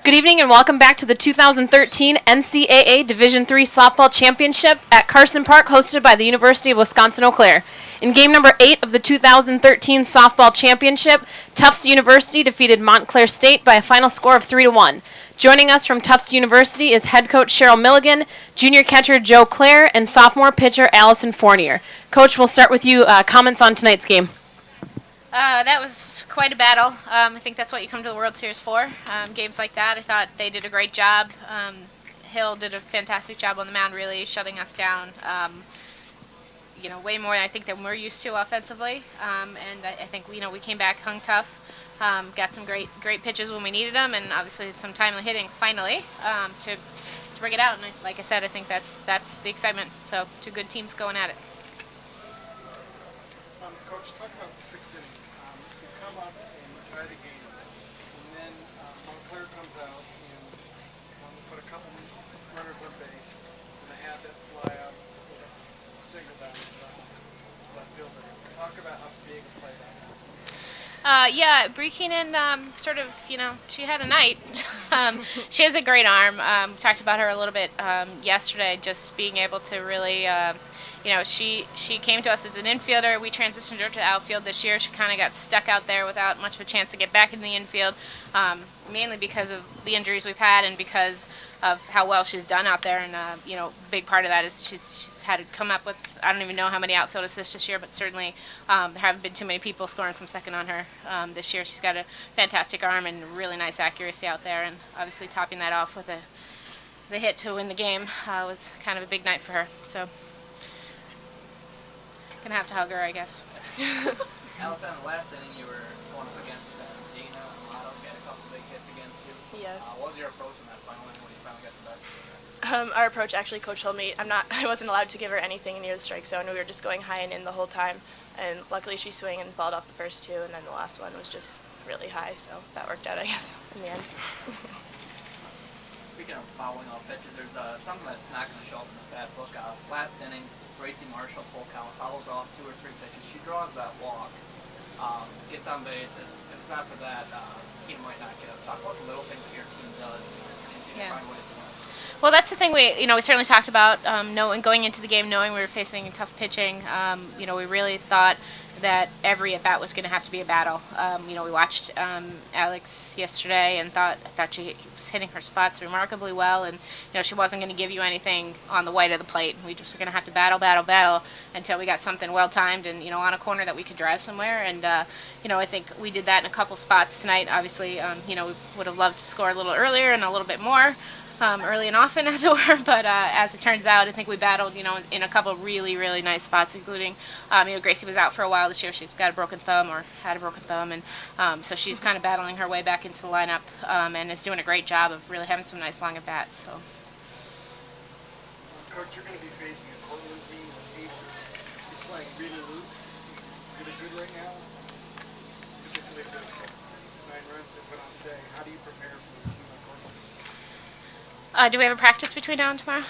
Good evening and welcome back to the 2013 NCAA Division III Softball Championship at Carson Park, hosted by the University of Wisconsin-Eau Claire. In game number 8 of the 2013 Softball Championship, Tufts University defeated Montclair State by a final score of 3-1. Joining us from Tufts University is head coach Cheryl Milligan, junior catcher Joe Clare, and sophomore pitcher Allison Fournier. Coach, we'll start with you. Comments on tonight's game. That was quite a battle. I think that's what you come to the World Series for. Games like that, I thought they did a great job. Hill did a fantastic job on the mound, really shutting us down. Way more I think than we're used to offensively. And I think we came back, hung tough, got some great pitches when we needed them, and obviously some timely hitting finally to bring it out. And like I said, I think that's the excitement. So two good teams going at it. Coach, talk about the sixth inning. You come up and you tie the game, and then Montclair comes out and put a couple runners on base, and they had that fly out with a single down the left fielder. Talk about how big a play that was. Yeah, Bree Keenan she had a night. She has a great arm. We talked about her a little bit yesterday, just being able to really, she came to us as an infielder. We transitioned her to the outfield this year. She kind of got stuck out there without much of a chance to get back in the infield, mainly because of the injuries we've had and because of how well she's done out there. And, a big part of that is she's had to come up with, I don't even know how many outfield assists this year, but certainly there haven't been too many people scoring from second on her this year. She's got a fantastic arm and really nice accuracy out there, and obviously topping that off with the hit to win the game was kind of a big night for her. So, gonna have to hug her, I guess. Allison, in the last inning, you were going up against Dina and Lotto. She had a couple big hits against you. Yes. What was your approach in that final inning when you finally got the best of her? Our approach, actually, Coach told me I wasn't allowed to give her anything near the strike zone. We were just going high and in the whole time, and luckily she swung and fouled off the first two, and then the last one was just really high, so that worked out, I guess, in the end. Speaking of fouling off pitches, there's something that's not going to show up in the stat book. Last inning, Gracie Marshall, full count, fouls off 2 or 3 pitches. She draws that walk, gets on base. If it's not for that, team might not get up. Talk about the little things that your team does and find ways to win. Well, that's the thing we certainly talked about, going into the game, knowing we were facing tough pitching. We really thought that every at-bat was going to have to be a battle. We watched Alex yesterday and thought she was hitting her spots remarkably well, and she wasn't going to give you anything on the white of the plate. We just were going to have to battle until we got something well-timed and on a corner that we could drive somewhere. And I think we did that in a couple spots tonight. Obviously, we would have loved to score a little earlier and a little bit more. Early and often, as it were, but as it turns out, I think we battled, in a couple really, really nice spots, including, Gracie was out for a while this year. She's got a broken thumb, or had a broken thumb, and so she's kind of battling her way back into the lineup, and is doing a great job of really having some nice long at bats. So. Coach, you're going to be facing a Cortland team. The teams are playing really loose, really good right now, particularly the 9 runs they put on today. How do you prepare for the team like Cortland? Do we have a practice between now and tomorrow?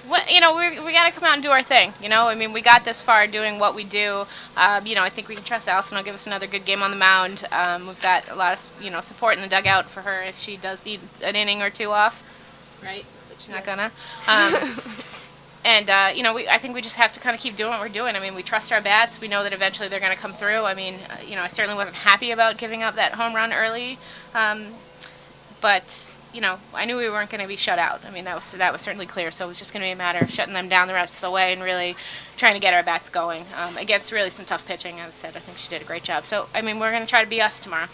We got to come out and do our thing. We got this far doing what we do. I think we can trust Allison will give us another good game on the mound. We've got a lot of, support in the dugout for her if she does need an inning or two off, right? But she's not gonna. I think we just have to kind of keep doing what we're doing. We trust our bats. We know that eventually they're going to come through. I certainly wasn't happy about giving up that home run early, but. I knew we weren't going to be shut out. That was certainly clear. So it was just going to be a matter of shutting them down the rest of the way and really trying to get our bats going against really some tough pitching. As I said, I think she did a great job. So, we're going to try to be us tomorrow.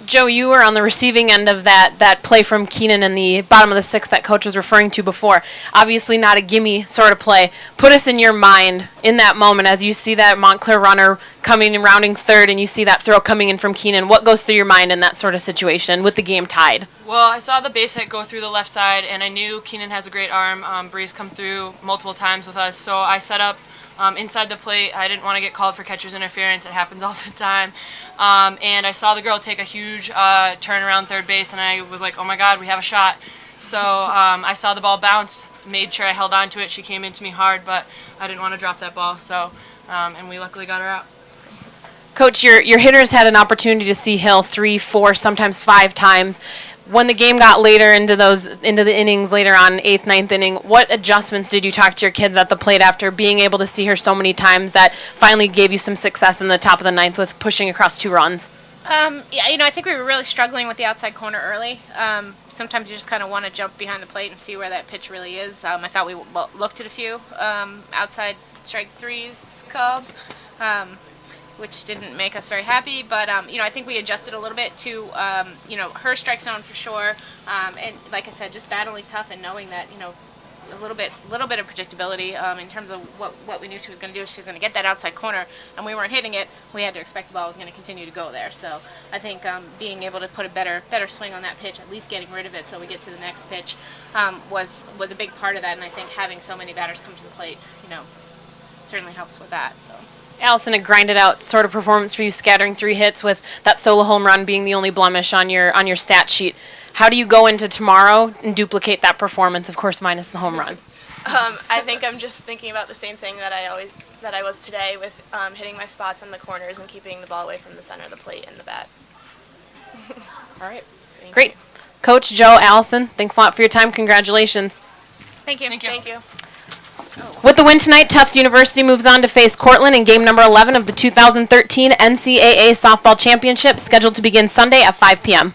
Joe, you were on the receiving end of that play from Keenan in the bottom of the 6th that Coach was referring to before. Obviously not a gimme sort of play. Put us in your mind in that moment as you see that Montclair runner coming and rounding third and you see that throw coming in from Keenan. What goes through your mind in that sort of situation with the game tied? Well, I saw the base hit go through the left side, and I knew Keenan has a great arm. Bree's come through multiple times with us, so I set up inside the plate. I didn't want to get called for catcher's interference. It happens all the time. And I saw the girl take a huge turn around third base, and I was like, oh my God, we have a shot. So I saw the ball bounce, made sure I held on to it. She came into me hard, but I didn't want to drop that ball. So, and we luckily got her out. Coach, your hitters had an opportunity to see Hill 3, 4, sometimes 5 times. When the game got later into the innings later on, 8th, 9th inning, what adjustments did you talk to your kids at the plate after being able to see her so many times that finally gave you some success in the top of the 9th with pushing across 2 runs? Yeah, I think we were really struggling with the outside corner early. Sometimes you just kind of want to jump behind the plate and see where that pitch really is. I thought we looked at a few outside strike threes called, which didn't make us very happy. But I think we adjusted a little bit to her strike zone for sure. And like I said, just battling tough and knowing that a little bit of predictability in terms of what we knew she was going to do. She was going to get that outside corner, and we weren't hitting it. We had to expect the ball was going to continue to go there. So I think being able to put a better swing on that pitch, at least getting rid of it so we get to the next pitch, was a big part of that. And I think having so many batters come to the plate, certainly helps with that. So. Allison, a grinded out sort of performance for you, scattering 3 hits with that solo home run being the only blemish on your stat sheet. How do you go into tomorrow and duplicate that performance, of course, minus the home run? I think I'm just thinking about the same thing that I was today with hitting my spots on the corners and keeping the ball away from the center of the plate and the bat. All right. Great. Great. Coach, Joe, Allison, thanks a lot for your time. Congratulations. Thank you. Thank you. With the win tonight, Tufts University moves on to face Cortland in game number 11 of the 2013 NCAA Softball Championship, scheduled to begin Sunday at 5 p.m.